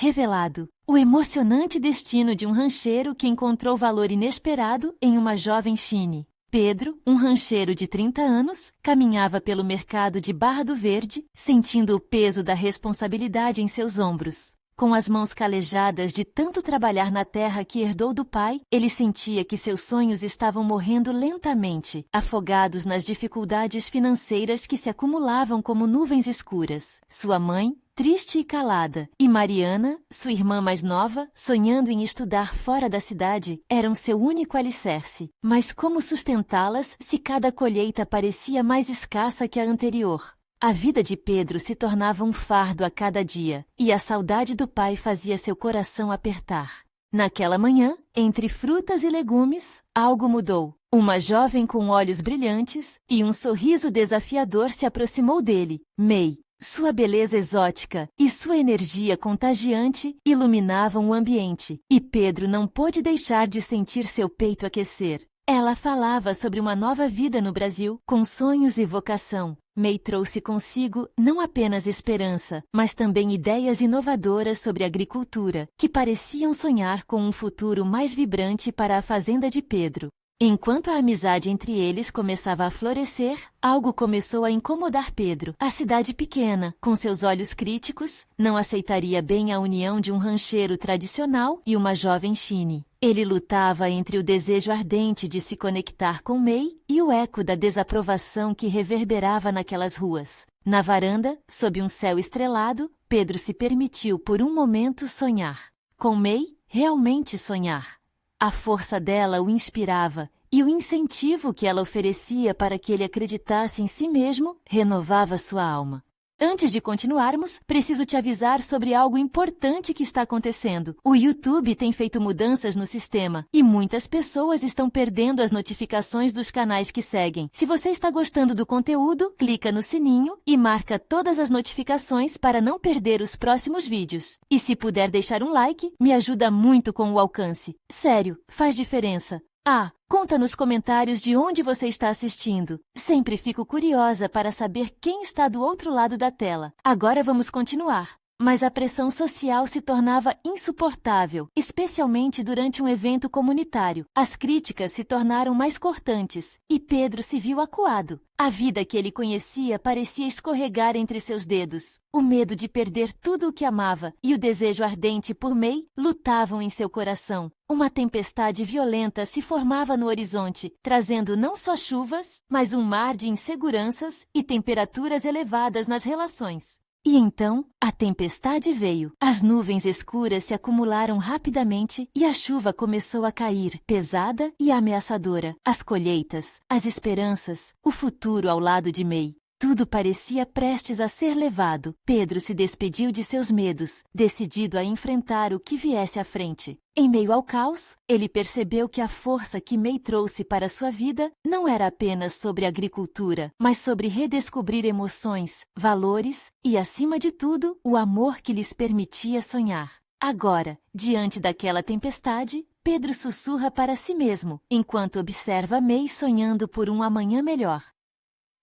revelado. O emocionante destino de um rancheiro que encontrou valor inesperado em uma jovem Chine. Pedro, um rancheiro de 30 anos, caminhava pelo mercado de Barra do Verde, sentindo o peso da responsabilidade em seus ombros. Com as mãos calejadas de tanto trabalhar na terra que herdou do pai, ele sentia que seus sonhos estavam morrendo lentamente, afogados nas dificuldades financeiras que se acumulavam como nuvens escuras. Sua mãe, triste e calada, e Mariana, sua irmã mais nova, sonhando em estudar fora da cidade, eram seu único alicerce. Mas como sustentá-las se cada colheita parecia mais escassa que a anterior? A vida de Pedro se tornava um fardo a cada dia, e a saudade do pai fazia seu coração apertar. Naquela manhã, entre frutas e legumes, algo mudou. Uma jovem com olhos brilhantes e um sorriso desafiador se aproximou dele. May. Sua beleza exótica e sua energia contagiante iluminavam o ambiente, e Pedro não pôde deixar de sentir seu peito aquecer. Ela falava sobre uma nova vida no Brasil, com sonhos e vocação. May trouxe consigo não apenas esperança, mas também ideias inovadoras sobre agricultura, que pareciam sonhar com um futuro mais vibrante para a fazenda de Pedro. Enquanto a amizade entre eles começava a florescer, algo começou a incomodar Pedro. A cidade pequena, com seus olhos críticos, não aceitaria bem a união de um rancheiro tradicional e uma jovem Chine. Ele lutava entre o desejo ardente de se conectar com May e o eco da desaprovação que reverberava naquelas ruas. Na varanda, sob um céu estrelado, Pedro se permitiu por um momento sonhar. Com May, realmente sonhar. A força dela o inspirava, e o incentivo que ela oferecia para que ele acreditasse em si mesmo renovava sua alma. Antes de continuarmos, preciso te avisar sobre algo importante que está acontecendo. O YouTube tem feito mudanças no sistema, e muitas pessoas estão perdendo as notificações dos canais que seguem. Se você está gostando do conteúdo, clica no sininho e marca todas as notificações para não perder os próximos vídeos. E se puder deixar um like, me ajuda muito com o alcance. Sério, faz diferença. Conta nos comentários de onde você está assistindo. Sempre fico curiosa para saber quem está do outro lado da tela. Agora vamos continuar. Mas a pressão social se tornava insuportável, especialmente durante um evento comunitário. As críticas se tornaram mais cortantes, e Pedro se viu acuado. A vida que ele conhecia parecia escorregar entre seus dedos. O medo de perder tudo o que amava e o desejo ardente por May lutavam em seu coração. Uma tempestade violenta se formava no horizonte, trazendo não só chuvas, mas um mar de inseguranças e temperaturas elevadas nas relações. E então, a tempestade veio. As nuvens escuras se acumularam rapidamente e a chuva começou a cair, pesada e ameaçadora. As colheitas, as esperanças, o futuro ao lado de May. Tudo parecia prestes a ser levado. Pedro se despediu de seus medos, decidido a enfrentar o que viesse à frente. Em meio ao caos, ele percebeu que a força que May trouxe para sua vida não era apenas sobre agricultura, mas sobre redescobrir emoções, valores e, acima de tudo, o amor que lhes permitia sonhar. Agora, diante daquela tempestade, Pedro sussurra para si mesmo, enquanto observa May sonhando por um amanhã melhor.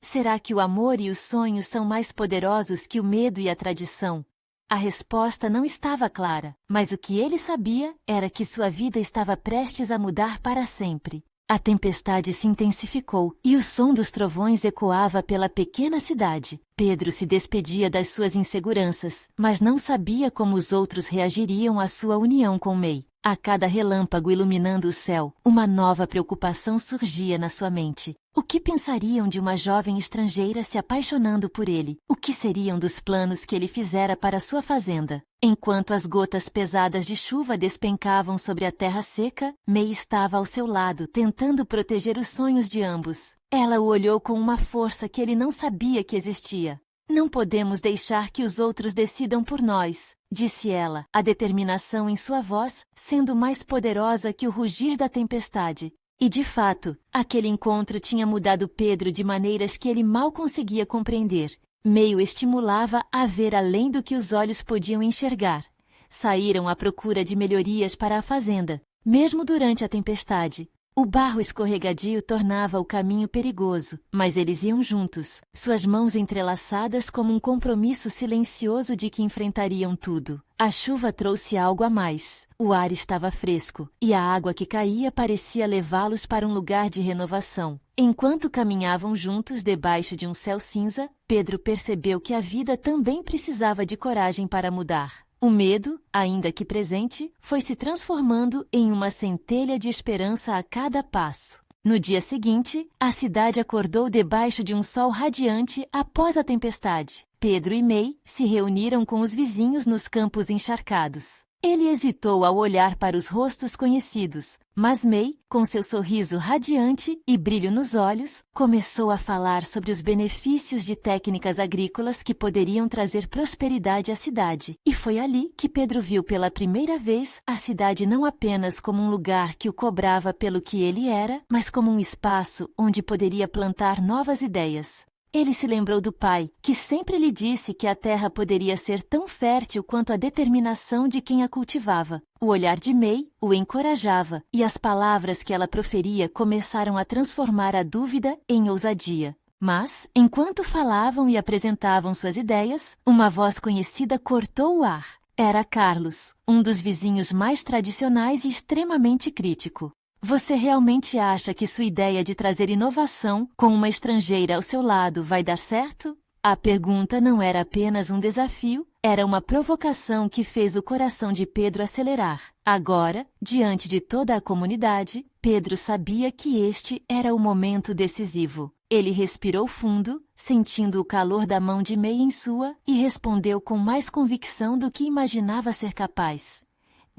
Será que o amor e os sonhos são mais poderosos que o medo e a tradição? A resposta não estava clara, mas o que ele sabia era que sua vida estava prestes a mudar para sempre. A tempestade se intensificou e o som dos trovões ecoava pela pequena cidade. Pedro se despedia das suas inseguranças, mas não sabia como os outros reagiriam à sua união com May. A cada relâmpago iluminando o céu, uma nova preocupação surgia na sua mente. O que pensariam de uma jovem estrangeira se apaixonando por ele? O que seriam dos planos que ele fizera para sua fazenda? Enquanto as gotas pesadas de chuva despencavam sobre a terra seca, May estava ao seu lado, tentando proteger os sonhos de ambos. Ela o olhou com uma força que ele não sabia que existia. Não podemos deixar que os outros decidam por nós, disse ela, a determinação em sua voz sendo mais poderosa que o rugir da tempestade. E de fato, aquele encontro tinha mudado Pedro de maneiras que ele mal conseguia compreender. May o estimulava a ver além do que os olhos podiam enxergar. Saíram à procura de melhorias para a fazenda. Mesmo durante a tempestade, O barro escorregadio tornava o caminho perigoso, mas eles iam juntos, suas mãos entrelaçadas como um compromisso silencioso de que enfrentariam tudo. A chuva trouxe algo a mais. O ar estava fresco, e a água que caía parecia levá-los para um lugar de renovação. Enquanto caminhavam juntos debaixo de um céu cinza, Pedro percebeu que a vida também precisava de coragem para mudar. O medo, ainda que presente, foi se transformando em uma centelha de esperança a cada passo. No dia seguinte, a cidade acordou debaixo de um sol radiante após a tempestade. Pedro e May se reuniram com os vizinhos nos campos encharcados. Ele hesitou ao olhar para os rostos conhecidos, mas May, com seu sorriso radiante e brilho nos olhos, começou a falar sobre os benefícios de técnicas agrícolas que poderiam trazer prosperidade à cidade. E foi ali que Pedro viu pela primeira vez a cidade não apenas como um lugar que o cobrava pelo que ele era, mas como um espaço onde poderia plantar novas ideias. Ele se lembrou do pai, que sempre lhe disse que a terra poderia ser tão fértil quanto a determinação de quem a cultivava. O olhar de May o encorajava, e as palavras que ela proferia começaram a transformar a dúvida em ousadia. Mas, enquanto falavam e apresentavam suas ideias, uma voz conhecida cortou o ar. Era Carlos, um dos vizinhos mais tradicionais e extremamente crítico. Você realmente acha que sua ideia de trazer inovação com uma estrangeira ao seu lado vai dar certo? A pergunta não era apenas um desafio, era uma provocação que fez o coração de Pedro acelerar. Agora, diante de toda a comunidade, Pedro sabia que este era o momento decisivo. Ele respirou fundo, sentindo o calor da mão de May em sua, e respondeu com mais convicção do que imaginava ser capaz.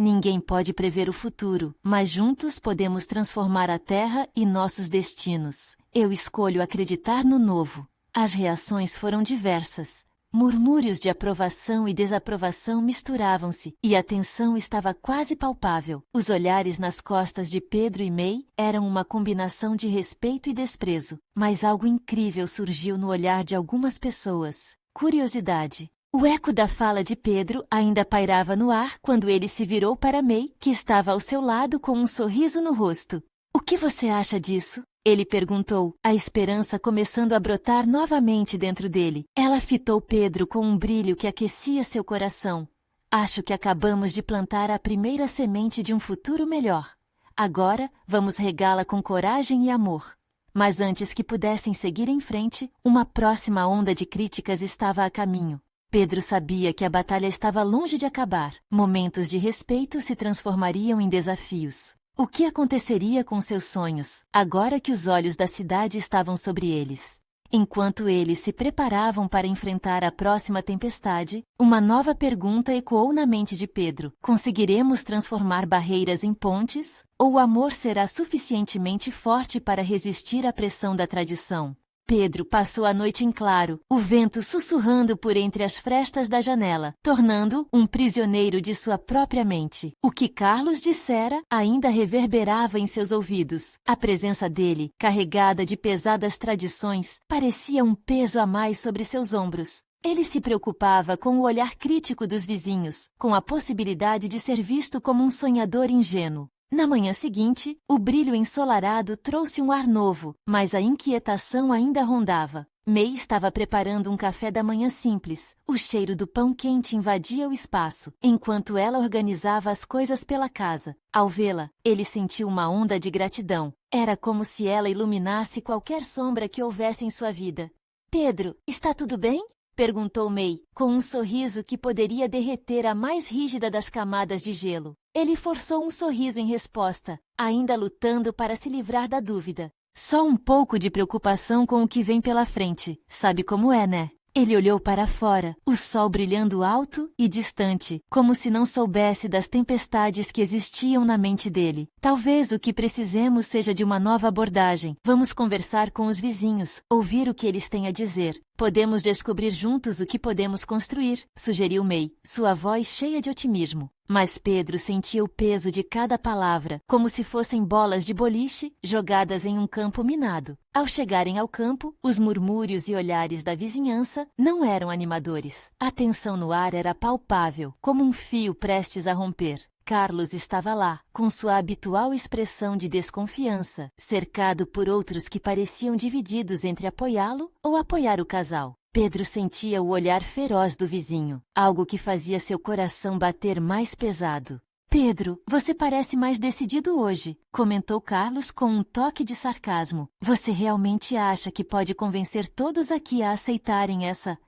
Ninguém pode prever o futuro, mas juntos podemos transformar a Terra e nossos destinos. Eu escolho acreditar no novo. As reações foram diversas. Murmúrios de aprovação e desaprovação misturavam-se, e a tensão estava quase palpável. Os olhares nas costas de Pedro e May eram uma combinação de respeito e desprezo, mas algo incrível surgiu no olhar de algumas pessoas. Curiosidade. O eco da fala de Pedro ainda pairava no ar quando ele se virou para May, que estava ao seu lado com um sorriso no rosto. — O que você acha disso? Ele perguntou, a esperança começando a brotar novamente dentro dele. Ela fitou Pedro com um brilho que aquecia seu coração. — Acho que acabamos de plantar a primeira semente de um futuro melhor. Agora vamos regá-la com coragem e amor. Mas antes que pudessem seguir em frente, uma próxima onda de críticas estava a caminho. Pedro sabia que a batalha estava longe de acabar. Momentos de respeito se transformariam em desafios. O que aconteceria com seus sonhos, agora que os olhos da cidade estavam sobre eles? Enquanto eles se preparavam para enfrentar a próxima tempestade, uma nova pergunta ecoou na mente de Pedro. Conseguiremos transformar barreiras em pontes? Ou o amor será suficientemente forte para resistir à pressão da tradição? Pedro passou a noite em claro, o vento sussurrando por entre as frestas da janela, tornando-o um prisioneiro de sua própria mente. O que Carlos dissera ainda reverberava em seus ouvidos. A presença dele, carregada de pesadas tradições, parecia um peso a mais sobre seus ombros. Ele se preocupava com o olhar crítico dos vizinhos, com a possibilidade de ser visto como um sonhador ingênuo. Na manhã seguinte, o brilho ensolarado trouxe um ar novo, mas a inquietação ainda rondava. May estava preparando um café da manhã simples. O cheiro do pão quente invadia o espaço, enquanto ela organizava as coisas pela casa. Ao vê-la, ele sentiu uma onda de gratidão. Era como se ela iluminasse qualquer sombra que houvesse em sua vida. — Pedro, está tudo bem? Perguntou May, com um sorriso que poderia derreter a mais rígida das camadas de gelo. Ele forçou um sorriso em resposta, ainda lutando para se livrar da dúvida. Só um pouco de preocupação com o que vem pela frente. Sabe como é, né? Ele olhou para fora, o sol brilhando alto e distante, como se não soubesse das tempestades que existiam na mente dele. Talvez o que precisemos seja de uma nova abordagem. Vamos conversar com os vizinhos, ouvir o que eles têm a dizer. Podemos descobrir juntos o que podemos construir, sugeriu May, sua voz cheia de otimismo. Mas Pedro sentia o peso de cada palavra, como se fossem bolas de boliche jogadas em um campo minado. Ao chegarem ao campo, os murmúrios e olhares da vizinhança não eram animadores. A tensão no ar era palpável, como um fio prestes a romper. Carlos estava lá, com sua habitual expressão de desconfiança, cercado por outros que pareciam divididos entre apoiá-lo ou apoiar o casal. Pedro sentia o olhar feroz do vizinho, algo que fazia seu coração bater mais pesado. Pedro, você parece mais decidido hoje, comentou Carlos com um toque de sarcasmo. Você realmente acha que pode convencer todos aqui a aceitarem essa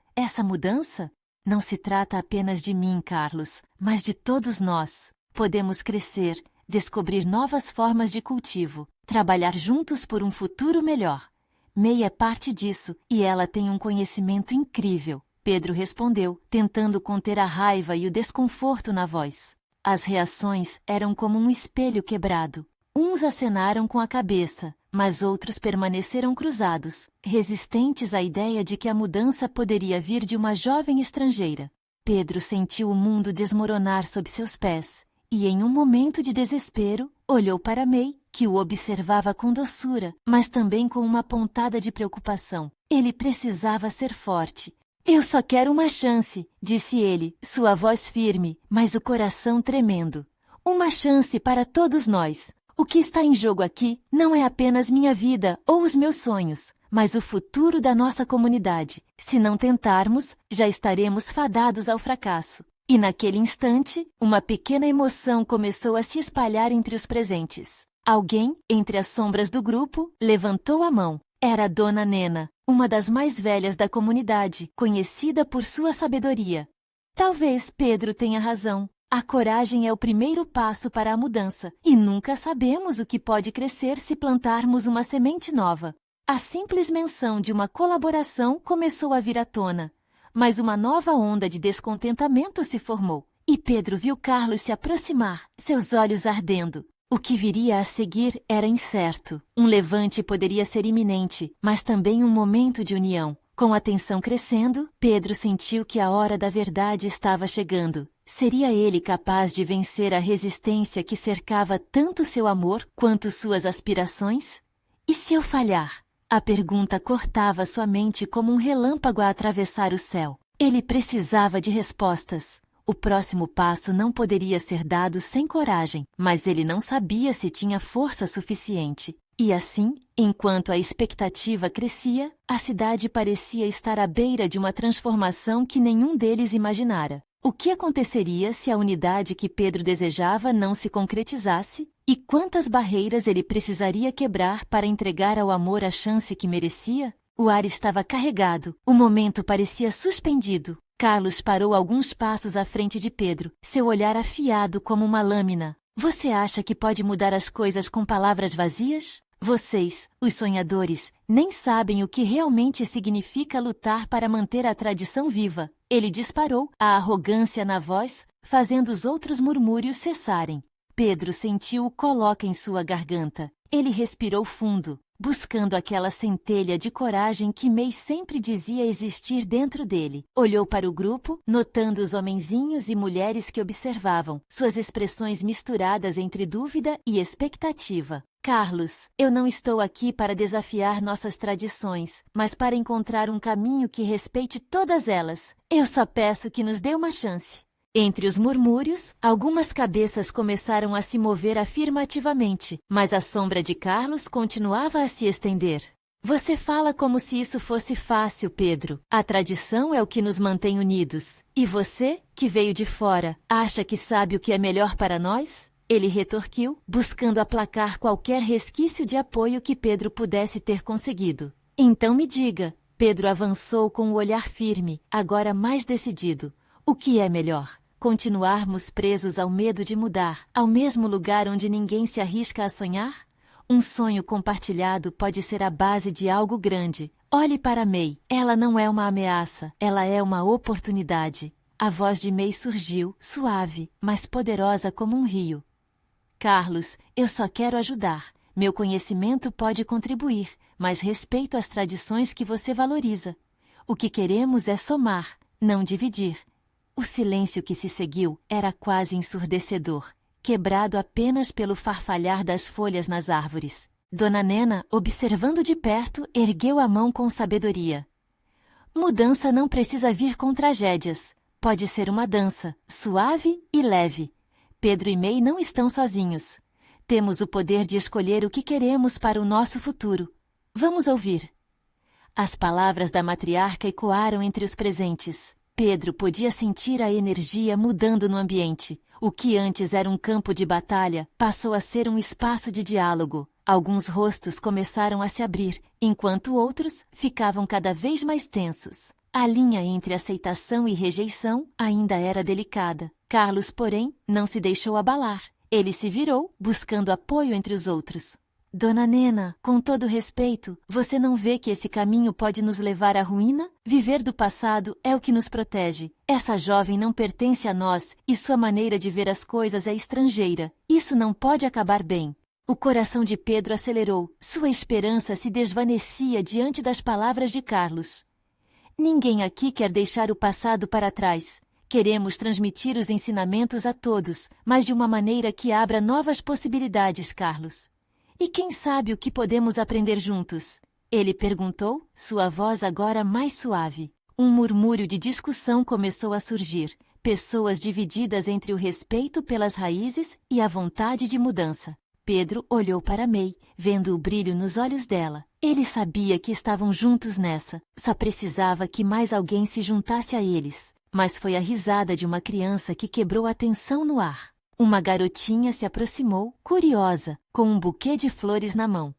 mudança? Não se trata apenas de mim, Carlos, mas de todos nós. Podemos crescer, descobrir novas formas de cultivo, trabalhar juntos por um futuro melhor. May é parte disso, e ela tem um conhecimento incrível, Pedro respondeu, tentando conter a raiva e o desconforto na voz. As reações eram como um espelho quebrado. Uns acenaram com a cabeça, mas outros permaneceram cruzados, resistentes à ideia de que a mudança poderia vir de uma jovem estrangeira. Pedro sentiu o mundo desmoronar sob seus pés, e em um momento de desespero, olhou para May, que o observava com doçura, mas também com uma pontada de preocupação. Ele precisava ser forte. Eu só quero uma chance, disse ele, sua voz firme, mas o coração tremendo. Uma chance para todos nós. O que está em jogo aqui não é apenas minha vida ou os meus sonhos, mas o futuro da nossa comunidade. Se não tentarmos, já estaremos fadados ao fracasso. E naquele instante, uma pequena emoção começou a se espalhar entre os presentes. Alguém, entre as sombras do grupo, levantou a mão. Era a Dona Nena, uma das mais velhas da comunidade, conhecida por sua sabedoria. Talvez Pedro tenha razão. A coragem é o primeiro passo para a mudança, e nunca sabemos o que pode crescer se plantarmos uma semente nova. A simples menção de uma colaboração começou a vir à tona, mas uma nova onda de descontentamento se formou, e Pedro viu Carlos se aproximar, seus olhos ardendo. O que viria a seguir era incerto. Um levante poderia ser iminente, mas também um momento de união. Com a tensão crescendo, Pedro sentiu que a hora da verdade estava chegando. Seria ele capaz de vencer a resistência que cercava tanto seu amor quanto suas aspirações? E se eu falhar? A pergunta cortava sua mente como um relâmpago a atravessar o céu. Ele precisava de respostas. O próximo passo não poderia ser dado sem coragem, mas ele não sabia se tinha força suficiente. E assim, enquanto a expectativa crescia, a cidade parecia estar à beira de uma transformação que nenhum deles imaginara. O que aconteceria se a unidade que Pedro desejava não se concretizasse? E quantas barreiras ele precisaria quebrar para entregar ao amor a chance que merecia? O ar estava carregado, o momento parecia suspendido. Carlos parou alguns passos à frente de Pedro, seu olhar afiado como uma lâmina. Você acha que pode mudar as coisas com palavras vazias? Vocês, os sonhadores, nem sabem o que realmente significa lutar para manter a tradição viva. Ele disparou, a arrogância na voz, fazendo os outros murmúrios cessarem. Pedro sentiu o coloque em sua garganta. Ele respirou fundo, buscando aquela centelha de coragem que May sempre dizia existir dentro dele. Olhou para o grupo, notando os homenzinhos e mulheres que observavam, suas expressões misturadas entre dúvida e expectativa. Carlos, eu não estou aqui para desafiar nossas tradições, mas para encontrar um caminho que respeite todas elas. Eu só peço que nos dê uma chance. Entre os murmúrios, algumas cabeças começaram a se mover afirmativamente, mas a sombra de Carlos continuava a se estender. Você fala como se isso fosse fácil, Pedro. A tradição é o que nos mantém unidos. E você, que veio de fora, acha que sabe o que é melhor para nós? Ele retorquiu, buscando aplacar qualquer resquício de apoio que Pedro pudesse ter conseguido. Então me diga, Pedro avançou com o olhar firme, agora mais decidido. O que é melhor? Continuarmos presos ao medo de mudar, ao mesmo lugar onde ninguém se arrisca a sonhar? Um sonho compartilhado pode ser a base de algo grande. Olhe para May. Ela não é uma ameaça, ela é uma oportunidade. A voz de May surgiu, suave, mas poderosa como um rio. Carlos, eu só quero ajudar. Meu conhecimento pode contribuir, mas respeito as tradições que você valoriza. O que queremos é somar, não dividir. O silêncio que se seguiu era quase ensurdecedor, quebrado apenas pelo farfalhar das folhas nas árvores. Dona Nena, observando de perto, ergueu a mão com sabedoria. Mudança não precisa vir com tragédias. Pode ser uma dança, suave e leve. Pedro e May não estão sozinhos. Temos o poder de escolher o que queremos para o nosso futuro. Vamos ouvir. As palavras da matriarca ecoaram entre os presentes. Pedro podia sentir a energia mudando no ambiente. O que antes era um campo de batalha passou a ser um espaço de diálogo. Alguns rostos começaram a se abrir, enquanto outros ficavam cada vez mais tensos. A linha entre aceitação e rejeição ainda era delicada. Carlos, porém, não se deixou abalar. Ele se virou, buscando apoio entre os outros. Dona Nena, com todo respeito, você não vê que esse caminho pode nos levar à ruína? Viver do passado é o que nos protege. Essa jovem não pertence a nós e sua maneira de ver as coisas é estrangeira. Isso não pode acabar bem. O coração de Pedro acelerou. Sua esperança se desvanecia diante das palavras de Carlos. Ninguém aqui quer deixar o passado para trás. Queremos transmitir os ensinamentos a todos, mas de uma maneira que abra novas possibilidades, Carlos. E quem sabe o que podemos aprender juntos? Ele perguntou, sua voz agora mais suave. Um murmúrio de discussão começou a surgir, pessoas divididas entre o respeito pelas raízes e a vontade de mudança. Pedro olhou para May, vendo o brilho nos olhos dela. Ele sabia que estavam juntos nessa. Só precisava que mais alguém se juntasse a eles. Mas foi a risada de uma criança que quebrou a tensão no ar. Uma garotinha se aproximou, curiosa, com um buquê de flores na mão.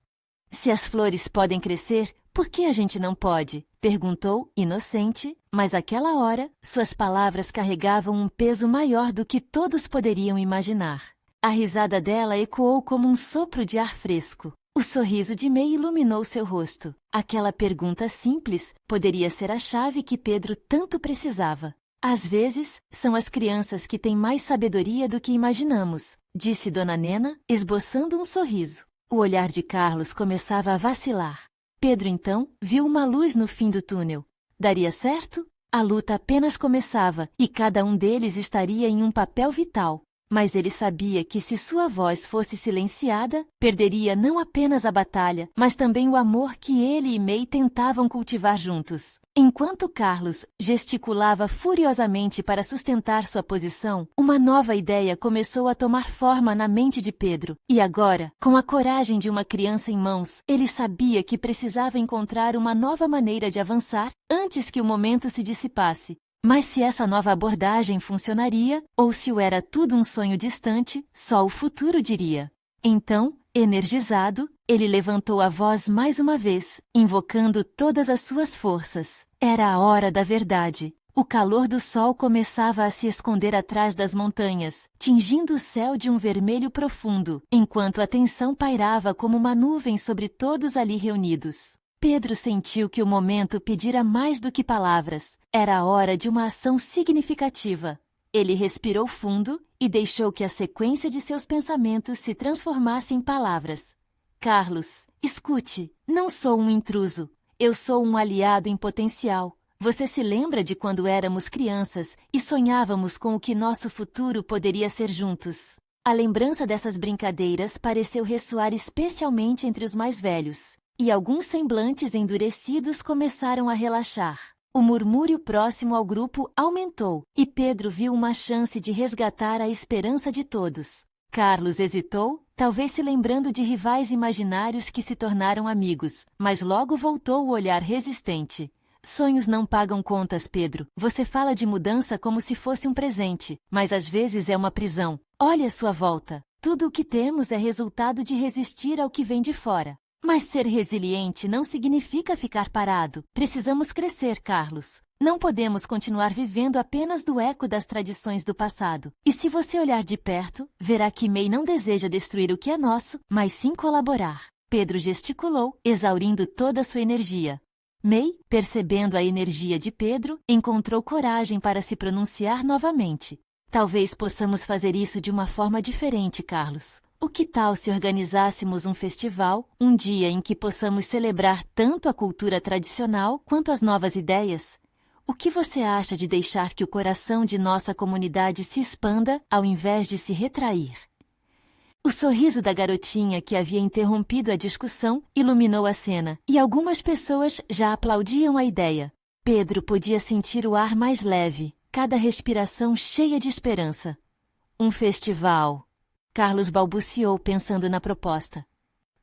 Se as flores podem crescer, por que a gente não pode? Perguntou, inocente, mas àquela hora, suas palavras carregavam um peso maior do que todos poderiam imaginar. A risada dela ecoou como um sopro de ar fresco. O sorriso de May iluminou seu rosto. Aquela pergunta simples poderia ser a chave que Pedro tanto precisava. Às vezes, são as crianças que têm mais sabedoria do que imaginamos, disse Dona Nena, esboçando um sorriso. O olhar de Carlos começava a vacilar. Pedro, então, viu uma luz no fim do túnel. Daria certo? A luta apenas começava e cada um deles estaria em um papel vital. Mas ele sabia que se sua voz fosse silenciada, perderia não apenas a batalha, mas também o amor que ele e May tentavam cultivar juntos. Enquanto Carlos gesticulava furiosamente para sustentar sua posição, uma nova ideia começou a tomar forma na mente de Pedro. E agora, com a coragem de uma criança em mãos, ele sabia que precisava encontrar uma nova maneira de avançar antes que o momento se dissipasse. Mas se essa nova abordagem funcionaria, ou se o era tudo um sonho distante, só o futuro diria. Então, energizado, ele levantou a voz mais uma vez, invocando todas as suas forças. Era a hora da verdade. O calor do sol começava a se esconder atrás das montanhas, tingindo o céu de um vermelho profundo, enquanto a tensão pairava como uma nuvem sobre todos ali reunidos. Pedro sentiu que o momento pedira mais do que palavras. Era a hora de uma ação significativa. Ele respirou fundo e deixou que a sequência de seus pensamentos se transformasse em palavras. Carlos, escute, não sou um intruso. Eu sou um aliado em potencial. Você se lembra de quando éramos crianças e sonhávamos com o que nosso futuro poderia ser juntos? A lembrança dessas brincadeiras pareceu ressoar especialmente entre os mais velhos. E alguns semblantes endurecidos começaram a relaxar. O murmúrio próximo ao grupo aumentou, e Pedro viu uma chance de resgatar a esperança de todos. Carlos hesitou, talvez se lembrando de rivais imaginários que se tornaram amigos, mas logo voltou o olhar resistente. Sonhos não pagam contas, Pedro. Você fala de mudança como se fosse um presente, mas às vezes é uma prisão. Olhe à sua volta. Tudo o que temos é resultado de resistir ao que vem de fora. Mas ser resiliente não significa ficar parado. Precisamos crescer, Carlos. Não podemos continuar vivendo apenas do eco das tradições do passado. E se você olhar de perto, verá que May não deseja destruir o que é nosso, mas sim colaborar. Pedro gesticulou, exaurindo toda a sua energia. May, percebendo a energia de Pedro, encontrou coragem para se pronunciar novamente. Talvez possamos fazer isso de uma forma diferente, Carlos. O que tal se organizássemos um festival, um dia em que possamos celebrar tanto a cultura tradicional quanto as novas ideias? O que você acha de deixar que o coração de nossa comunidade se expanda ao invés de se retrair? O sorriso da garotinha que havia interrompido a discussão iluminou a cena, e algumas pessoas já aplaudiam a ideia. Pedro podia sentir o ar mais leve, cada respiração cheia de esperança. Um festival. Carlos balbuciou pensando na proposta.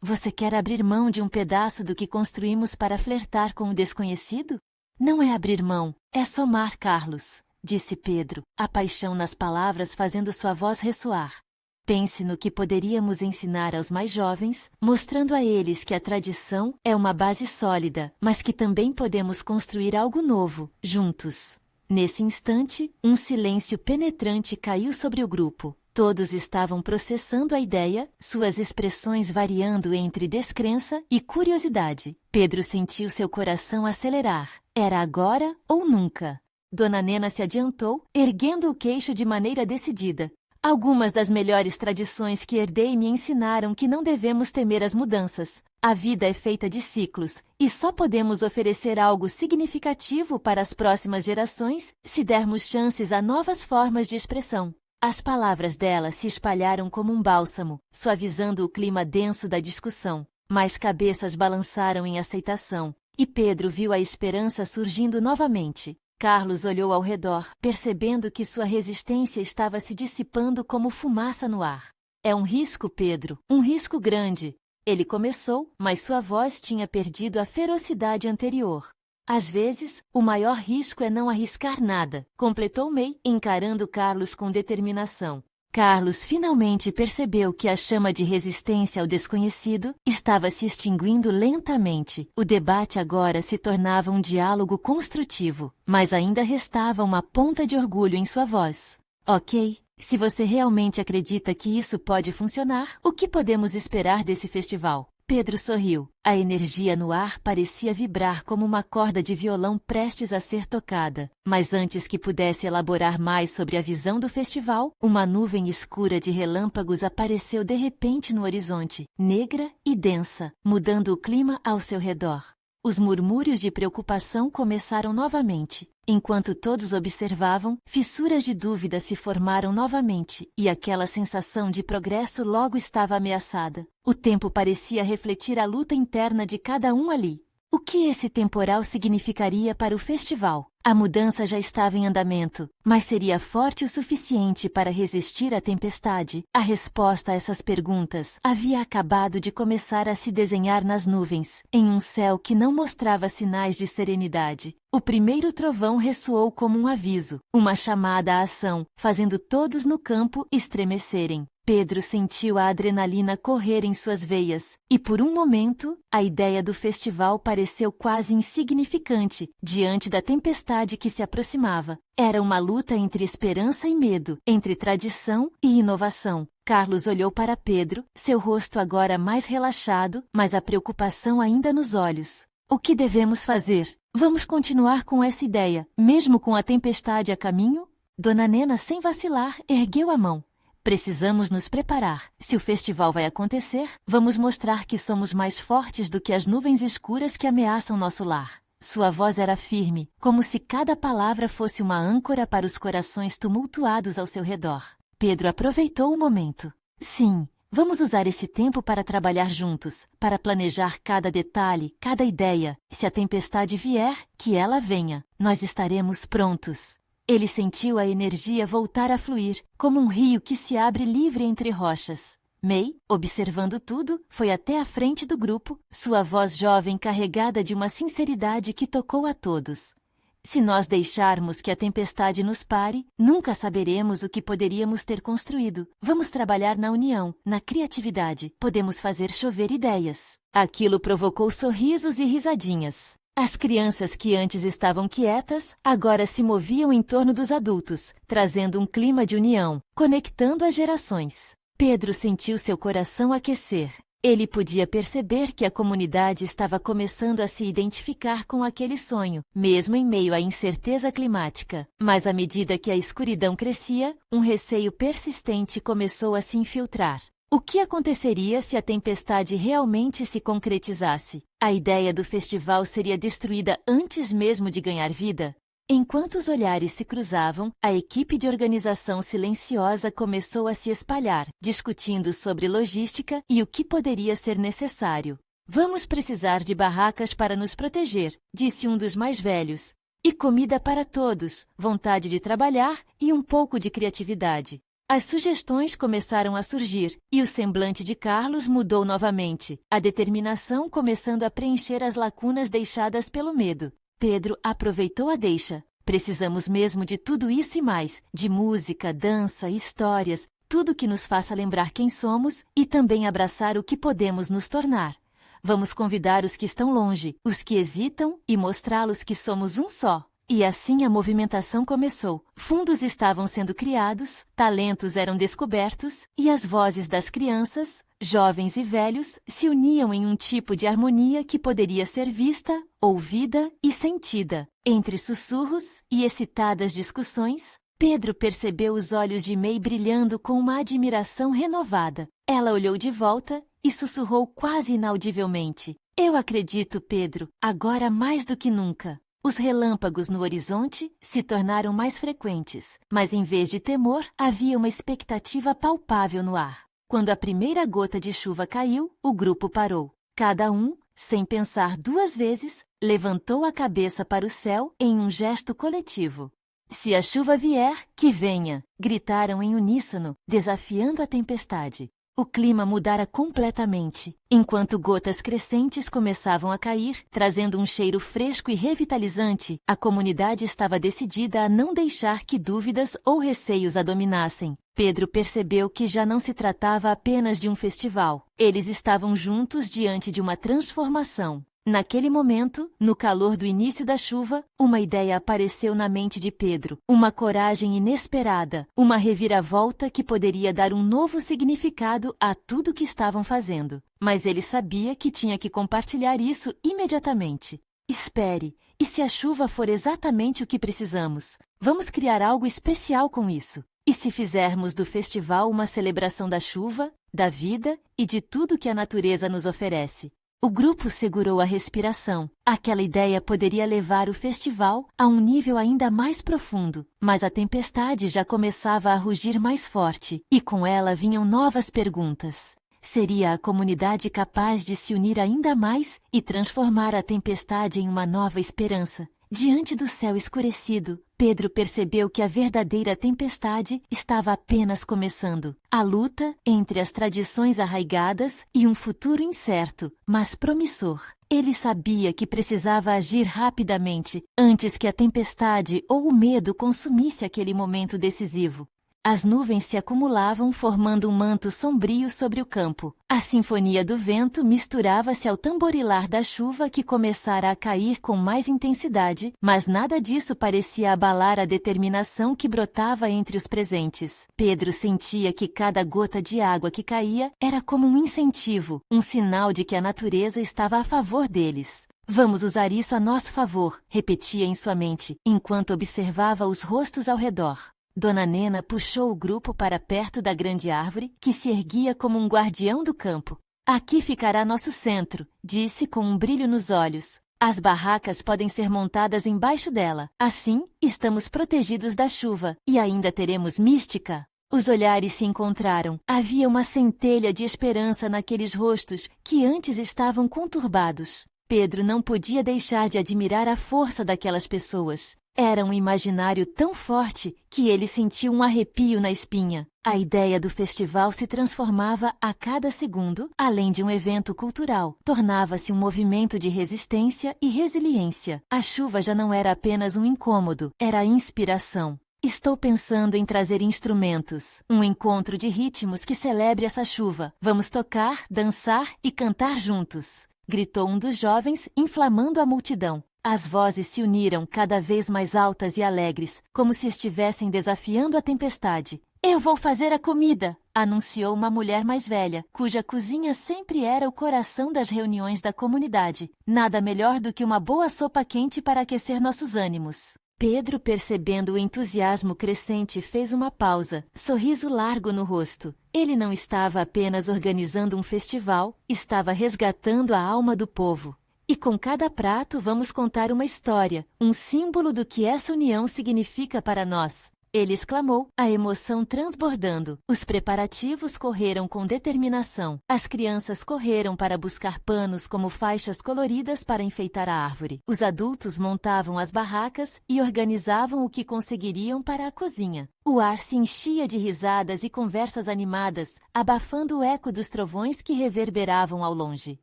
Você quer abrir mão de um pedaço do que construímos para flertar com o desconhecido? Não é abrir mão, é somar, Carlos, disse Pedro, a paixão nas palavras fazendo sua voz ressoar. Pense no que poderíamos ensinar aos mais jovens, mostrando a eles que a tradição é uma base sólida, mas que também podemos construir algo novo, juntos. Nesse instante, um silêncio penetrante caiu sobre o grupo. Todos estavam processando a ideia, suas expressões variando entre descrença e curiosidade. Pedro sentiu seu coração acelerar. Era agora ou nunca. Dona Nena se adiantou, erguendo o queixo de maneira decidida. Algumas das melhores tradições que herdei me ensinaram que não devemos temer as mudanças. A vida é feita de ciclos, e só podemos oferecer algo significativo para as próximas gerações se dermos chances a novas formas de expressão. As palavras dela se espalharam como um bálsamo, suavizando o clima denso da discussão. Mais cabeças balançaram em aceitação, e Pedro viu a esperança surgindo novamente. Carlos olhou ao redor, percebendo que sua resistência estava se dissipando como fumaça no ar. É um risco, Pedro, um risco grande. Ele começou, mas sua voz tinha perdido a ferocidade anterior. Às vezes, o maior risco é não arriscar nada, completou May, encarando Carlos com determinação. Carlos finalmente percebeu que a chama de resistência ao desconhecido estava se extinguindo lentamente. O debate agora se tornava um diálogo construtivo, mas ainda restava uma ponta de orgulho em sua voz. Ok, se você realmente acredita que isso pode funcionar, o que podemos esperar desse festival? Pedro sorriu. A energia no ar parecia vibrar como uma corda de violão prestes a ser tocada. Mas antes que pudesse elaborar mais sobre a visão do festival, uma nuvem escura de relâmpagos apareceu de repente no horizonte, negra e densa, mudando o clima ao seu redor. Os murmúrios de preocupação começaram novamente. Enquanto todos observavam, fissuras de dúvida se formaram novamente, e aquela sensação de progresso logo estava ameaçada. O tempo parecia refletir a luta interna de cada um ali. O que esse temporal significaria para o festival? A mudança já estava em andamento, mas seria forte o suficiente para resistir à tempestade? A resposta a essas perguntas havia acabado de começar a se desenhar nas nuvens, em um céu que não mostrava sinais de serenidade. O primeiro trovão ressoou como um aviso, uma chamada à ação, fazendo todos no campo estremecerem. Pedro sentiu a adrenalina correr em suas veias, e por um momento, a ideia do festival pareceu quase insignificante diante da tempestade que se aproximava. Era uma luta entre esperança e medo, entre tradição e inovação. Carlos olhou para Pedro, seu rosto agora mais relaxado, mas a preocupação ainda nos olhos. O que devemos fazer? Vamos continuar com essa ideia, mesmo com a tempestade a caminho? Dona Nena, sem vacilar, ergueu a mão. Precisamos nos preparar. Se o festival vai acontecer, vamos mostrar que somos mais fortes do que as nuvens escuras que ameaçam nosso lar. Sua voz era firme, como se cada palavra fosse uma âncora para os corações tumultuados ao seu redor. Pedro aproveitou o momento. Sim, vamos usar esse tempo para trabalhar juntos, para planejar cada detalhe, cada ideia. Se a tempestade vier, que ela venha. Nós estaremos prontos. Ele sentiu a energia voltar a fluir, como um rio que se abre livre entre rochas. May, observando tudo, foi até a frente do grupo, sua voz jovem carregada de uma sinceridade que tocou a todos. Se nós deixarmos que a tempestade nos pare, nunca saberemos o que poderíamos ter construído. Vamos trabalhar na união, na criatividade. Podemos fazer chover ideias. Aquilo provocou sorrisos e risadinhas. As crianças que antes estavam quietas, agora se moviam em torno dos adultos, trazendo um clima de união, conectando as gerações. Pedro sentiu seu coração aquecer. Ele podia perceber que a comunidade estava começando a se identificar com aquele sonho, mesmo em meio à incerteza climática. Mas à medida que a escuridão crescia, um receio persistente começou a se infiltrar. O que aconteceria se a tempestade realmente se concretizasse? A ideia do festival seria destruída antes mesmo de ganhar vida? Enquanto os olhares se cruzavam, a equipe de organização silenciosa começou a se espalhar, discutindo sobre logística e o que poderia ser necessário. Vamos precisar de barracas para nos proteger, disse um dos mais velhos. E comida para todos, vontade de trabalhar e um pouco de criatividade. As sugestões começaram a surgir, e o semblante de Carlos mudou novamente, a determinação começando a preencher as lacunas deixadas pelo medo. Pedro aproveitou a deixa. Precisamos mesmo de tudo isso e mais, de música, dança, histórias, tudo que nos faça lembrar quem somos e também abraçar o que podemos nos tornar. Vamos convidar os que estão longe, os que hesitam e mostrá-los que somos um só. E assim a movimentação começou. Fundos estavam sendo criados, talentos eram descobertos e as vozes das crianças, jovens e velhos, se uniam em um tipo de harmonia que poderia ser vista, ouvida e sentida. Entre sussurros e excitadas discussões, Pedro percebeu os olhos de May brilhando com uma admiração renovada. Ela olhou de volta e sussurrou quase inaudivelmente: "Eu acredito, Pedro, agora mais do que nunca." Os relâmpagos no horizonte se tornaram mais frequentes, mas em vez de temor, havia uma expectativa palpável no ar. Quando a primeira gota de chuva caiu, o grupo parou. Cada um, sem pensar duas vezes, levantou a cabeça para o céu em um gesto coletivo. "Se a chuva vier, que venha!" gritaram em uníssono, desafiando a tempestade. O clima mudara completamente, enquanto gotas crescentes começavam a cair, trazendo um cheiro fresco e revitalizante. A comunidade estava decidida a não deixar que dúvidas ou receios a dominassem. Pedro percebeu que já não se tratava apenas de um festival. Eles estavam juntos diante de uma transformação. Naquele momento, no calor do início da chuva, uma ideia apareceu na mente de Pedro, uma coragem inesperada, uma reviravolta que poderia dar um novo significado a tudo que estavam fazendo. Mas ele sabia que tinha que compartilhar isso imediatamente. "Espere, e se a chuva for exatamente o que precisamos? Vamos criar algo especial com isso. E se fizermos do festival uma celebração da chuva, da vida e de tudo que a natureza nos oferece?" O grupo segurou a respiração. Aquela ideia poderia levar o festival a um nível ainda mais profundo, mas a tempestade já começava a rugir mais forte, e com ela vinham novas perguntas. Seria a comunidade capaz de se unir ainda mais e transformar a tempestade em uma nova esperança? Diante do céu escurecido, Pedro percebeu que a verdadeira tempestade estava apenas começando. A luta entre as tradições arraigadas e um futuro incerto, mas promissor. Ele sabia que precisava agir rapidamente, antes que a tempestade ou o medo consumisse aquele momento decisivo. As nuvens se acumulavam, formando um manto sombrio sobre o campo. A sinfonia do vento misturava-se ao tamborilar da chuva que começara a cair com mais intensidade, mas nada disso parecia abalar a determinação que brotava entre os presentes. Pedro sentia que cada gota de água que caía era como um incentivo, um sinal de que a natureza estava a favor deles. "Vamos usar isso a nosso favor", repetia em sua mente, enquanto observava os rostos ao redor. Dona Nena puxou o grupo para perto da grande árvore, que se erguia como um guardião do campo. "Aqui ficará nosso centro", disse com um brilho nos olhos. "As barracas podem ser montadas embaixo dela. Assim, estamos protegidos da chuva e ainda teremos mística." Os olhares se encontraram. Havia uma centelha de esperança naqueles rostos que antes estavam conturbados. Pedro não podia deixar de admirar a força daquelas pessoas. Era um imaginário tão forte que ele sentiu um arrepio na espinha. A ideia do festival se transformava a cada segundo, além de um evento cultural. Tornava-se um movimento de resistência e resiliência. A chuva já não era apenas um incômodo, era a inspiração. "Estou pensando em trazer instrumentos, um encontro de ritmos que celebre essa chuva. Vamos tocar, dançar e cantar juntos", gritou um dos jovens, inflamando a multidão. As vozes se uniram cada vez mais altas e alegres, como se estivessem desafiando a tempestade. "Eu vou fazer a comida", anunciou uma mulher mais velha, cuja cozinha sempre era o coração das reuniões da comunidade. "Nada melhor do que uma boa sopa quente para aquecer nossos ânimos." Pedro, percebendo o entusiasmo crescente, fez uma pausa, sorriso largo no rosto. Ele não estava apenas organizando um festival, estava resgatando a alma do povo. "E com cada prato vamos contar uma história, um símbolo do que essa união significa para nós." ele exclamou, a emoção transbordando. Os preparativos correram com determinação. As crianças correram para buscar panos como faixas coloridas para enfeitar a árvore. Os adultos montavam as barracas e organizavam o que conseguiriam para a cozinha. O ar se enchia de risadas e conversas animadas, abafando o eco dos trovões que reverberavam ao longe.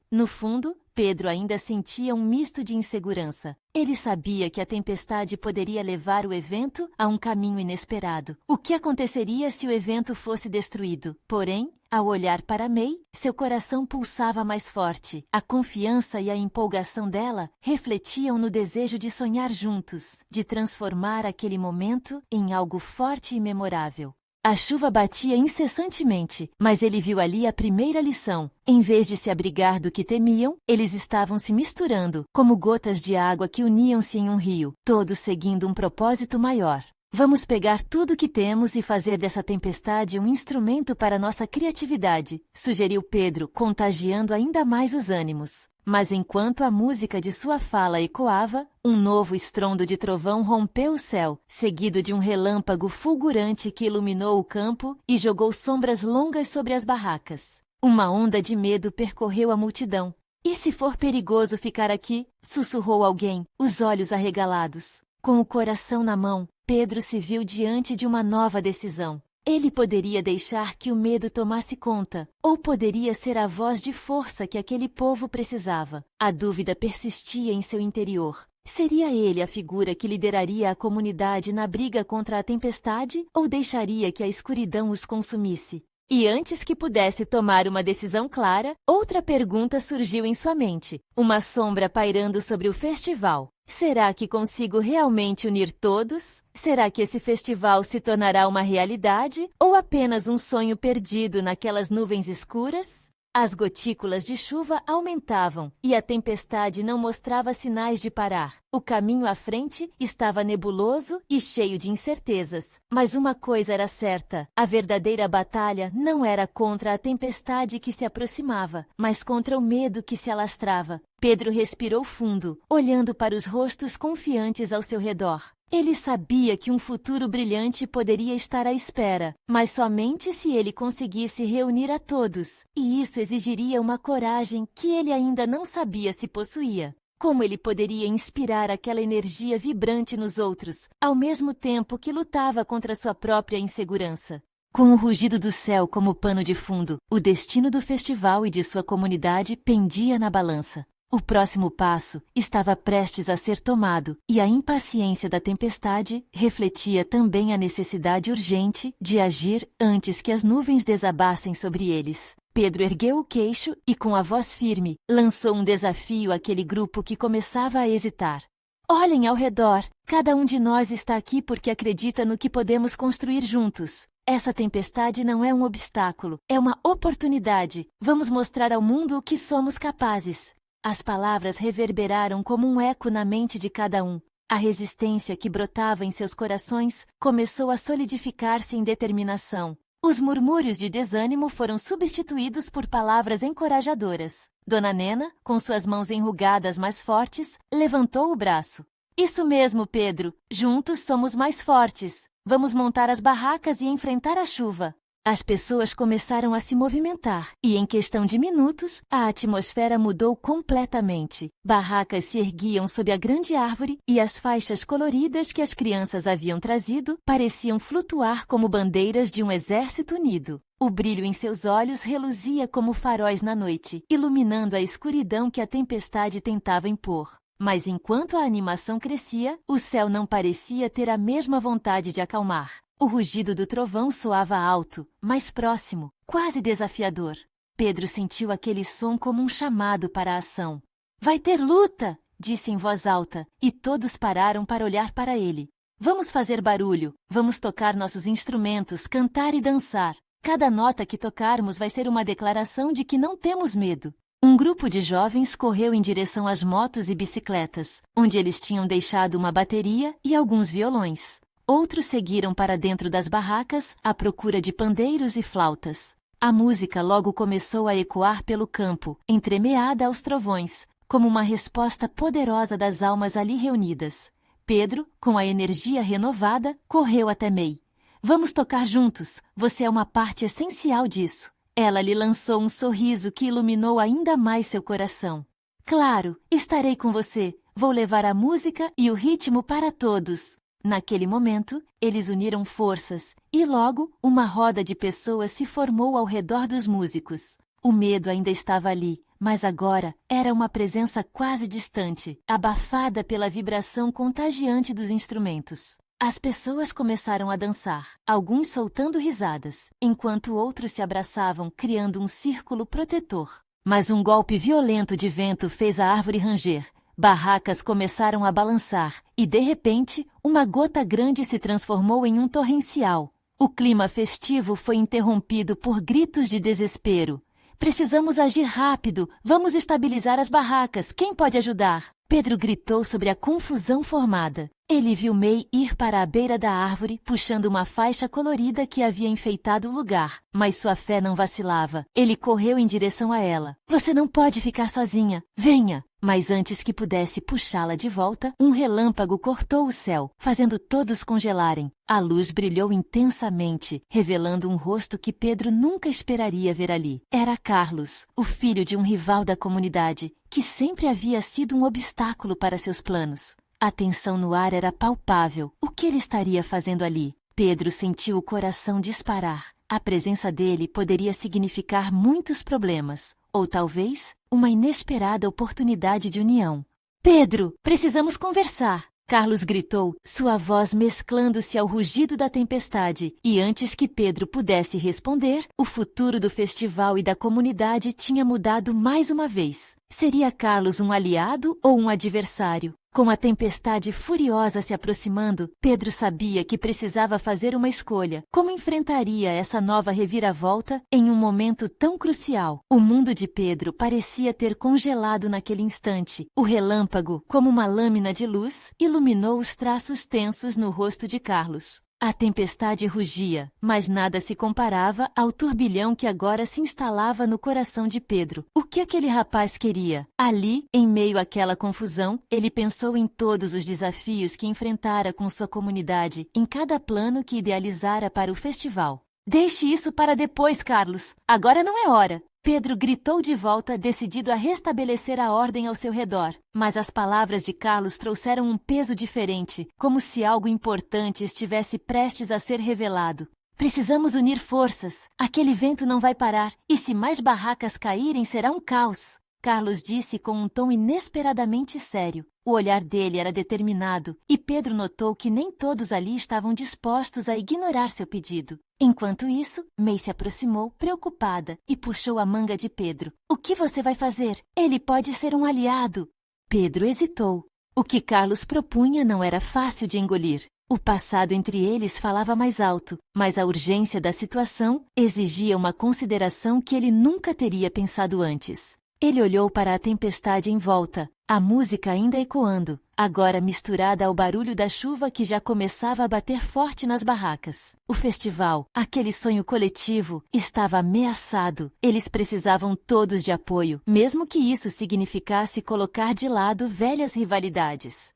No fundo, Pedro ainda sentia um misto de insegurança. Ele sabia que a tempestade poderia levar o evento a um caminho inesperado. O que aconteceria se o evento fosse destruído? Porém, ao olhar para May, seu coração pulsava mais forte. A confiança e a empolgação dela refletiam no desejo de sonhar juntos, de transformar aquele momento em algo forte e memorável. A chuva batia incessantemente, mas ele viu ali a primeira lição. Em vez de se abrigar do que temiam, eles estavam se misturando, como gotas de água que uniam-se em um rio, todos seguindo um propósito maior. Vamos pegar tudo que temos e fazer dessa tempestade um instrumento para nossa criatividade, sugeriu Pedro, contagiando ainda mais os ânimos. Mas enquanto a música de sua fala ecoava, um novo estrondo de trovão rompeu o céu, seguido de um relâmpago fulgurante que iluminou o campo e jogou sombras longas sobre as barracas. Uma onda de medo percorreu a multidão. E se for perigoso ficar aqui? Sussurrou alguém, os olhos arregalados. Com o coração na mão, Pedro se viu diante de uma nova decisão. Ele poderia deixar que o medo tomasse conta, ou poderia ser a voz de força que aquele povo precisava. A dúvida persistia em seu interior. Seria ele a figura que lideraria a comunidade na briga contra a tempestade, ou deixaria que a escuridão os consumisse? E antes que pudesse tomar uma decisão clara, outra pergunta surgiu em sua mente, uma sombra pairando sobre o festival. Será que consigo realmente unir todos? Será que esse festival se tornará uma realidade ou apenas um sonho perdido naquelas nuvens escuras? As gotículas de chuva aumentavam e a tempestade não mostrava sinais de parar. O caminho à frente estava nebuloso e cheio de incertezas. Mas uma coisa era certa: a verdadeira batalha não era contra a tempestade que se aproximava, mas contra o medo que se alastrava. Pedro respirou fundo, olhando para os rostos confiantes ao seu redor. Ele sabia que um futuro brilhante poderia estar à espera, mas somente se ele conseguisse reunir a todos, e isso exigiria uma coragem que ele ainda não sabia se possuía. Como ele poderia inspirar aquela energia vibrante nos outros, ao mesmo tempo que lutava contra sua própria insegurança? Com o rugido do céu como pano de fundo, o destino do festival e de sua comunidade pendia na balança. O próximo passo estava prestes a ser tomado, e a impaciência da tempestade refletia também a necessidade urgente de agir antes que as nuvens desabassem sobre eles. Pedro ergueu o queixo e, com a voz firme, lançou um desafio àquele grupo que começava a hesitar. Olhem ao redor, cada um de nós está aqui porque acredita no que podemos construir juntos. Essa tempestade não é um obstáculo, é uma oportunidade. Vamos mostrar ao mundo o que somos capazes. As palavras reverberaram como um eco na mente de cada um. A resistência que brotava em seus corações começou a solidificar-se em determinação. Os murmúrios de desânimo foram substituídos por palavras encorajadoras. Dona Nena, com suas mãos enrugadas mais fortes, levantou o braço. Isso mesmo, Pedro. Juntos somos mais fortes. Vamos montar as barracas e enfrentar a chuva. As pessoas começaram a se movimentar e, em questão de minutos, a atmosfera mudou completamente. Barracas se erguiam sob a grande árvore e as faixas coloridas que as crianças haviam trazido pareciam flutuar como bandeiras de um exército unido. O brilho em seus olhos reluzia como faróis na noite, iluminando a escuridão que a tempestade tentava impor. Mas enquanto a animação crescia, o céu não parecia ter a mesma vontade de acalmar. O rugido do trovão soava alto, mais próximo, quase desafiador. Pedro sentiu aquele som como um chamado para a ação. Vai ter luta! Disse em voz alta, e todos pararam para olhar para ele. Vamos fazer barulho, vamos tocar nossos instrumentos, cantar e dançar. Cada nota que tocarmos vai ser uma declaração de que não temos medo. Um grupo de jovens correu em direção às motos e bicicletas, onde eles tinham deixado uma bateria e alguns violões. Outros seguiram para dentro das barracas à procura de pandeiros e flautas. A música logo começou a ecoar pelo campo, entremeada aos trovões, como uma resposta poderosa das almas ali reunidas. Pedro, com a energia renovada, correu até May. Vamos tocar juntos, você é uma parte essencial disso. Ela lhe lançou um sorriso que iluminou ainda mais seu coração. Claro, estarei com você. Vou levar a música e o ritmo para todos. Naquele momento, eles uniram forças e logo uma roda de pessoas se formou ao redor dos músicos. O medo ainda estava ali, mas agora era uma presença quase distante, abafada pela vibração contagiante dos instrumentos. As pessoas começaram a dançar, alguns soltando risadas, enquanto outros se abraçavam, criando um círculo protetor. Mas um golpe violento de vento fez a árvore ranger. Barracas começaram a balançar e, de repente, uma gota grande se transformou em um torrencial. O clima festivo foi interrompido por gritos de desespero. Precisamos agir rápido. Vamos estabilizar as barracas. Quem pode ajudar? Pedro gritou sobre a confusão formada. Ele viu May ir para a beira da árvore, puxando uma faixa colorida que havia enfeitado o lugar. Mas sua fé não vacilava. Ele correu em direção a ela. Você não pode ficar sozinha. Venha! Mas antes que pudesse puxá-la de volta, um relâmpago cortou o céu, fazendo todos congelarem. A luz brilhou intensamente, revelando um rosto que Pedro nunca esperaria ver ali. Era Carlos, o filho de um rival da comunidade, que sempre havia sido um obstáculo para seus planos. A tensão no ar era palpável. O que ele estaria fazendo ali? Pedro sentiu o coração disparar. A presença dele poderia significar muitos problemas, ou talvez uma inesperada oportunidade de união. Pedro, precisamos conversar! Carlos gritou, sua voz mesclando-se ao rugido da tempestade, e antes que Pedro pudesse responder, o futuro do festival e da comunidade tinha mudado mais uma vez. Seria Carlos um aliado ou um adversário? Com a tempestade furiosa se aproximando, Pedro sabia que precisava fazer uma escolha. Como enfrentaria essa nova reviravolta em um momento tão crucial? O mundo de Pedro parecia ter congelado naquele instante. O relâmpago, como uma lâmina de luz, iluminou os traços tensos no rosto de Carlos. A tempestade rugia, mas nada se comparava ao turbilhão que agora se instalava no coração de Pedro. O que aquele rapaz queria? Ali, em meio àquela confusão, ele pensou em todos os desafios que enfrentara com sua comunidade, em cada plano que idealizara para o festival. Deixe isso para depois, Carlos. Agora não é hora. Pedro gritou de volta, decidido a restabelecer a ordem ao seu redor. Mas as palavras de Carlos trouxeram um peso diferente, como se algo importante estivesse prestes a ser revelado. Precisamos unir forças. Aquele vento não vai parar, e se mais barracas caírem, será um caos. Carlos disse com um tom inesperadamente sério. O olhar dele era determinado, e Pedro notou que nem todos ali estavam dispostos a ignorar seu pedido. Enquanto isso, May se aproximou, preocupada, e puxou a manga de Pedro. O que você vai fazer? Ele pode ser um aliado. Pedro hesitou. O que Carlos propunha não era fácil de engolir. O passado entre eles falava mais alto, mas a urgência da situação exigia uma consideração que ele nunca teria pensado antes. Ele olhou para a tempestade em volta, a música ainda ecoando, agora misturada ao barulho da chuva que já começava a bater forte nas barracas. O festival, aquele sonho coletivo, estava ameaçado. Eles precisavam todos de apoio, mesmo que isso significasse colocar de lado velhas rivalidades.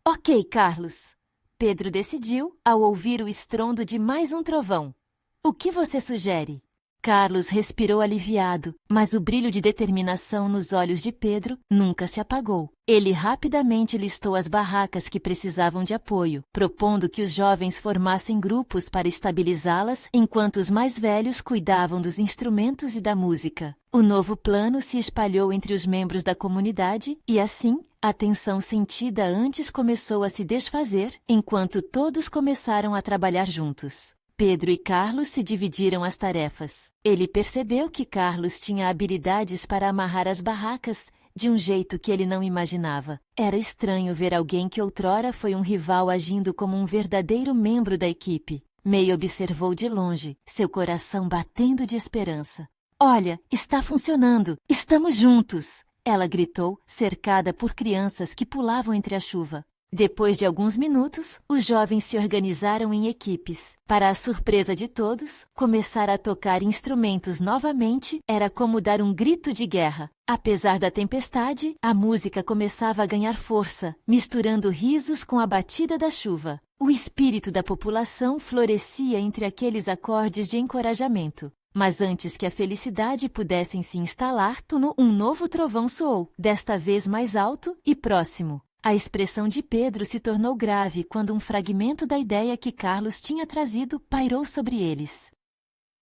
Ok, Carlos. Pedro decidiu ao ouvir o estrondo de mais um trovão. O que você sugere? Carlos respirou aliviado, mas o brilho de determinação nos olhos de Pedro nunca se apagou. Ele rapidamente listou as barracas que precisavam de apoio, propondo que os jovens formassem grupos para estabilizá-las, enquanto os mais velhos cuidavam dos instrumentos e da música. O novo plano se espalhou entre os membros da comunidade e, assim, a tensão sentida antes começou a se desfazer, enquanto todos começaram a trabalhar juntos. Pedro e Carlos se dividiram as tarefas. Ele percebeu que Carlos tinha habilidades para amarrar as barracas de um jeito que ele não imaginava. Era estranho ver alguém que outrora foi um rival agindo como um verdadeiro membro da equipe. May observou de longe, seu coração batendo de esperança. Olha, está funcionando! Estamos juntos! Ela gritou, cercada por crianças que pulavam entre a chuva. Depois de alguns minutos, os jovens se organizaram em equipes. Para a surpresa de todos, começar a tocar instrumentos novamente era como dar um grito de guerra. Apesar da tempestade, a música começava a ganhar força, misturando risos com a batida da chuva. O espírito da população florescia entre aqueles acordes de encorajamento. Mas antes que a felicidade pudessem se instalar, um novo trovão soou, desta vez mais alto e próximo. A expressão de Pedro se tornou grave quando um fragmento da ideia que Carlos tinha trazido pairou sobre eles.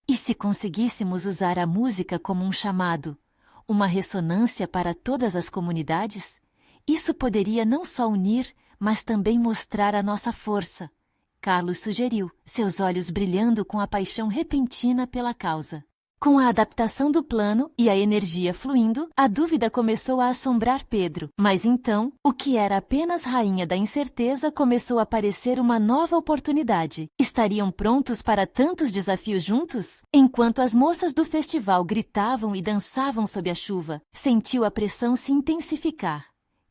E se conseguíssemos usar a música como um chamado, uma ressonância para todas as comunidades? Isso poderia não só unir, mas também mostrar a nossa força. Carlos sugeriu, seus olhos brilhando com a paixão repentina pela causa. Com a adaptação do plano e a energia fluindo, a dúvida começou a assombrar Pedro. Mas então, o que era apenas rainha da incerteza começou a parecer uma nova oportunidade. Estariam prontos para tantos desafios juntos? Enquanto as moças do festival gritavam e dançavam sob a chuva, sentiu a pressão se intensificar.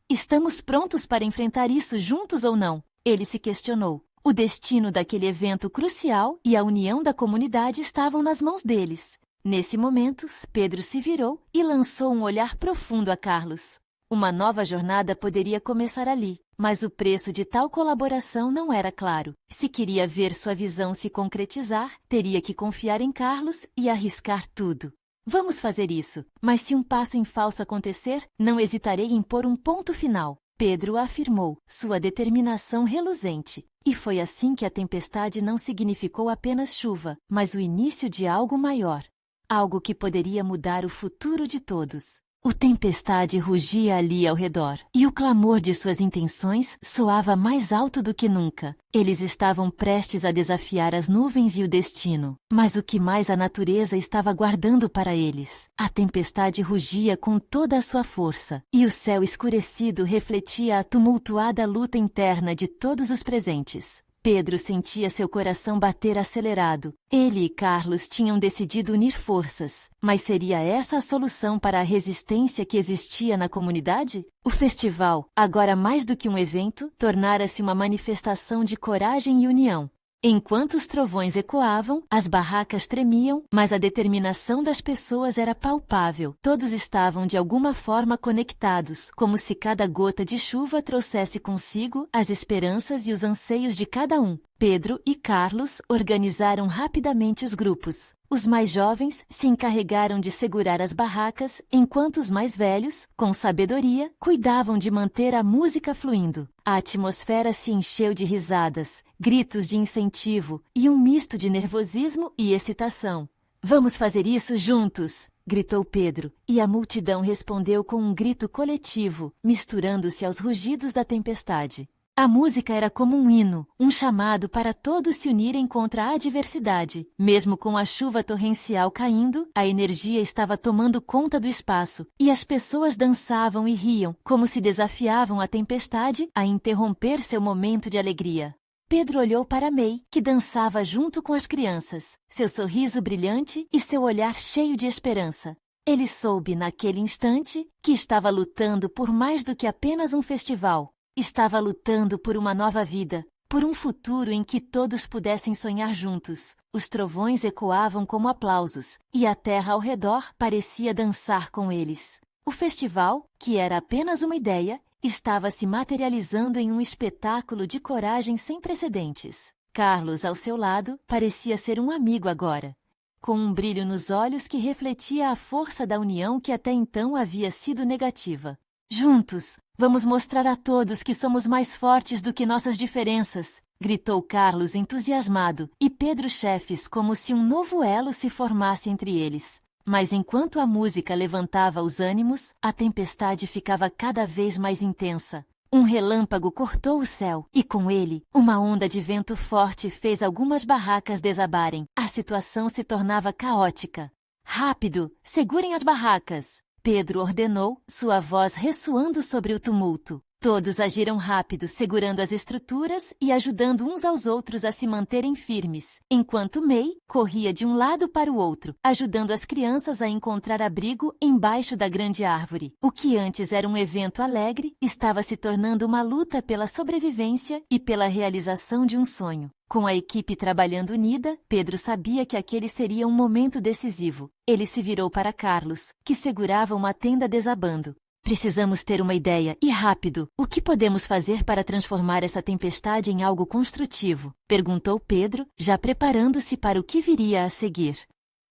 Estamos prontos para enfrentar isso juntos ou não? Ele se questionou. O destino daquele evento crucial e a união da comunidade estavam nas mãos deles. Nesse momento, Pedro se virou e lançou um olhar profundo a Carlos. Uma nova jornada poderia começar ali, mas o preço de tal colaboração não era claro. Se queria ver sua visão se concretizar, teria que confiar em Carlos e arriscar tudo. Vamos fazer isso, mas se um passo em falso acontecer, não hesitarei em pôr um ponto final. Pedro afirmou, sua determinação reluzente. E foi assim que a tempestade não significou apenas chuva, mas o início de algo maior. Algo que poderia mudar o futuro de todos. O tempestade rugia ali ao redor, e o clamor de suas intenções soava mais alto do que nunca. Eles estavam prestes a desafiar as nuvens e o destino. Mas o que mais a natureza estava guardando para eles? A tempestade rugia com toda a sua força, e o céu escurecido refletia a tumultuada luta interna de todos os presentes. Pedro sentia seu coração bater acelerado. Ele e Carlos tinham decidido unir forças, mas seria essa a solução para a resistência que existia na comunidade? O festival, agora mais do que um evento, tornara-se uma manifestação de coragem e união. Enquanto os trovões ecoavam, as barracas tremiam, mas a determinação das pessoas era palpável. Todos estavam de alguma forma conectados, como se cada gota de chuva trouxesse consigo as esperanças e os anseios de cada um. Pedro e Carlos organizaram rapidamente os grupos. Os mais jovens se encarregaram de segurar as barracas, enquanto os mais velhos, com sabedoria, cuidavam de manter a música fluindo. A atmosfera se encheu de risadas, gritos de incentivo e um misto de nervosismo e excitação. "Vamos fazer isso juntos!" gritou Pedro, e a multidão respondeu com um grito coletivo, misturando-se aos rugidos da tempestade. A música era como um hino, um chamado para todos se unirem contra a adversidade. Mesmo com a chuva torrencial caindo, a energia estava tomando conta do espaço, e as pessoas dançavam e riam, como se desafiavam a tempestade a interromper seu momento de alegria. Pedro olhou para May, que dançava junto com as crianças, seu sorriso brilhante e seu olhar cheio de esperança. Ele soube, naquele instante, que estava lutando por mais do que apenas um festival. Estava lutando por uma nova vida, por um futuro em que todos pudessem sonhar juntos. Os trovões ecoavam como aplausos, e a terra ao redor parecia dançar com eles. O festival, que era apenas uma ideia, estava se materializando em um espetáculo de coragem sem precedentes. Carlos, ao seu lado, parecia ser um amigo agora, com um brilho nos olhos que refletia a força da união que até então havia sido negativa. "Juntos, vamos mostrar a todos que somos mais fortes do que nossas diferenças", gritou Carlos entusiasmado, e Pedro Chefes como se um novo elo se formasse entre eles. Mas enquanto a música levantava os ânimos, a tempestade ficava cada vez mais intensa. Um relâmpago cortou o céu, e com ele, uma onda de vento forte fez algumas barracas desabarem. A situação se tornava caótica. "Rápido, segurem as barracas!" Pedro ordenou, sua voz ressoando sobre o tumulto. Todos agiram rápido, segurando as estruturas e ajudando uns aos outros a se manterem firmes, enquanto May corria de um lado para o outro, ajudando as crianças a encontrar abrigo embaixo da grande árvore. O que antes era um evento alegre, estava se tornando uma luta pela sobrevivência e pela realização de um sonho. Com a equipe trabalhando unida, Pedro sabia que aquele seria um momento decisivo. Ele se virou para Carlos, que segurava uma tenda desabando. Precisamos ter uma ideia, e rápido. O que podemos fazer para transformar essa tempestade em algo construtivo? Perguntou Pedro, já preparando-se para o que viria a seguir.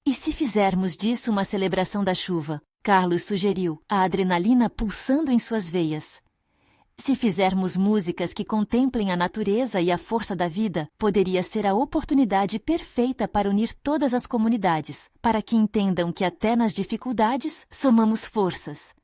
E se fizermos disso uma celebração da chuva? Carlos sugeriu, a adrenalina pulsando em suas veias. Se fizermos músicas que contemplem a natureza e a força da vida, poderia ser a oportunidade perfeita para unir todas as comunidades, para que entendam que até nas dificuldades somamos forças.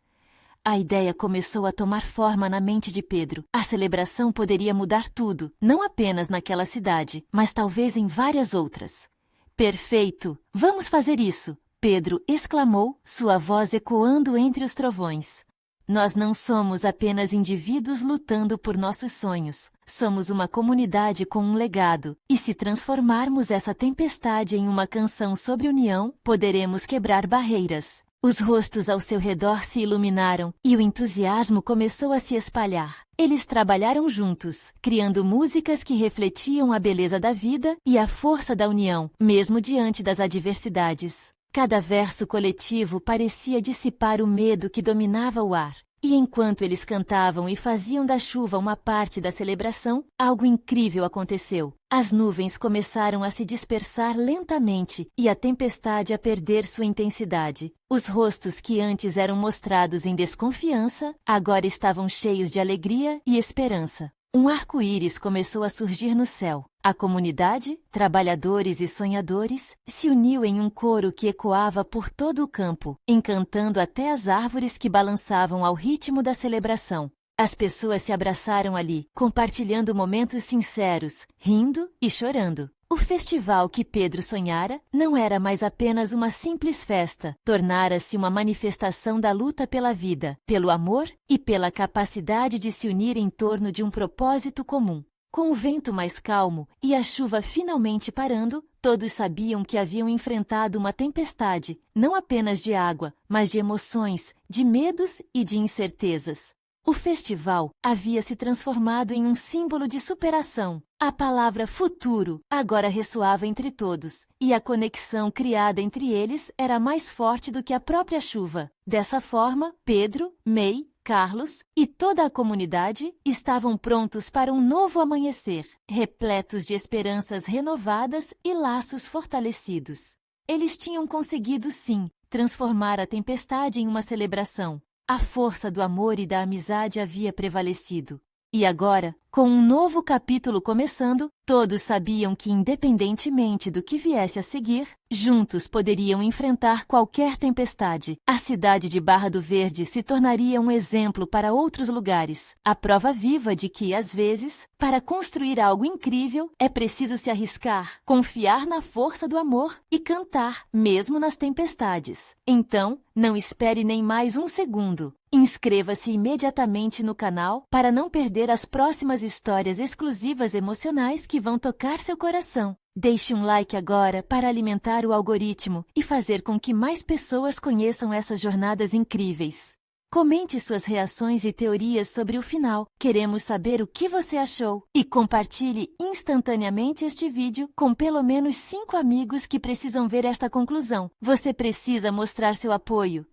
A ideia começou a tomar forma na mente de Pedro. A celebração poderia mudar tudo, não apenas naquela cidade, mas talvez em várias outras. Perfeito! Vamos fazer isso! Pedro exclamou, sua voz ecoando entre os trovões. Nós não somos apenas indivíduos lutando por nossos sonhos. Somos uma comunidade com um legado. E se transformarmos essa tempestade em uma canção sobre união, poderemos quebrar barreiras. Os rostos ao seu redor se iluminaram e o entusiasmo começou a se espalhar. Eles trabalharam juntos, criando músicas que refletiam a beleza da vida e a força da união, mesmo diante das adversidades. Cada verso coletivo parecia dissipar o medo que dominava o ar. E enquanto eles cantavam e faziam da chuva uma parte da celebração, algo incrível aconteceu. As nuvens começaram a se dispersar lentamente e a tempestade a perder sua intensidade. Os rostos que antes eram mostrados em desconfiança, agora estavam cheios de alegria e esperança. Um arco-íris começou a surgir no céu. A comunidade, trabalhadores e sonhadores, se uniu em um coro que ecoava por todo o campo, encantando até as árvores que balançavam ao ritmo da celebração. As pessoas se abraçaram ali, compartilhando momentos sinceros, rindo e chorando. O festival que Pedro sonhara não era mais apenas uma simples festa, tornara-se uma manifestação da luta pela vida, pelo amor e pela capacidade de se unir em torno de um propósito comum. Com o vento mais calmo e a chuva finalmente parando, todos sabiam que haviam enfrentado uma tempestade, não apenas de água, mas de emoções, de medos e de incertezas. O festival havia se transformado em um símbolo de superação. A palavra futuro agora ressoava entre todos, e a conexão criada entre eles era mais forte do que a própria chuva. Dessa forma, Pedro, May, Carlos e toda a comunidade estavam prontos para um novo amanhecer, repletos de esperanças renovadas e laços fortalecidos. Eles tinham conseguido, sim, transformar a tempestade em uma celebração. A força do amor e da amizade havia prevalecido. E agora, com um novo capítulo começando, todos sabiam que, independentemente do que viesse a seguir, juntos poderiam enfrentar qualquer tempestade. A cidade de Barra do Verde se tornaria um exemplo para outros lugares. A prova viva de que, às vezes, para construir algo incrível, é preciso se arriscar, confiar na força do amor e cantar, mesmo nas tempestades. Então, não espere nem mais um segundo. Inscreva-se imediatamente no canal para não perder as próximas histórias exclusivas emocionais que vão tocar seu coração. Deixe um like agora para alimentar o algoritmo e fazer com que mais pessoas conheçam essas jornadas incríveis. Comente suas reações e teorias sobre o final. Queremos saber o que você achou. E compartilhe instantaneamente este vídeo com pelo menos 5 amigos que precisam ver esta conclusão. Você precisa mostrar seu apoio.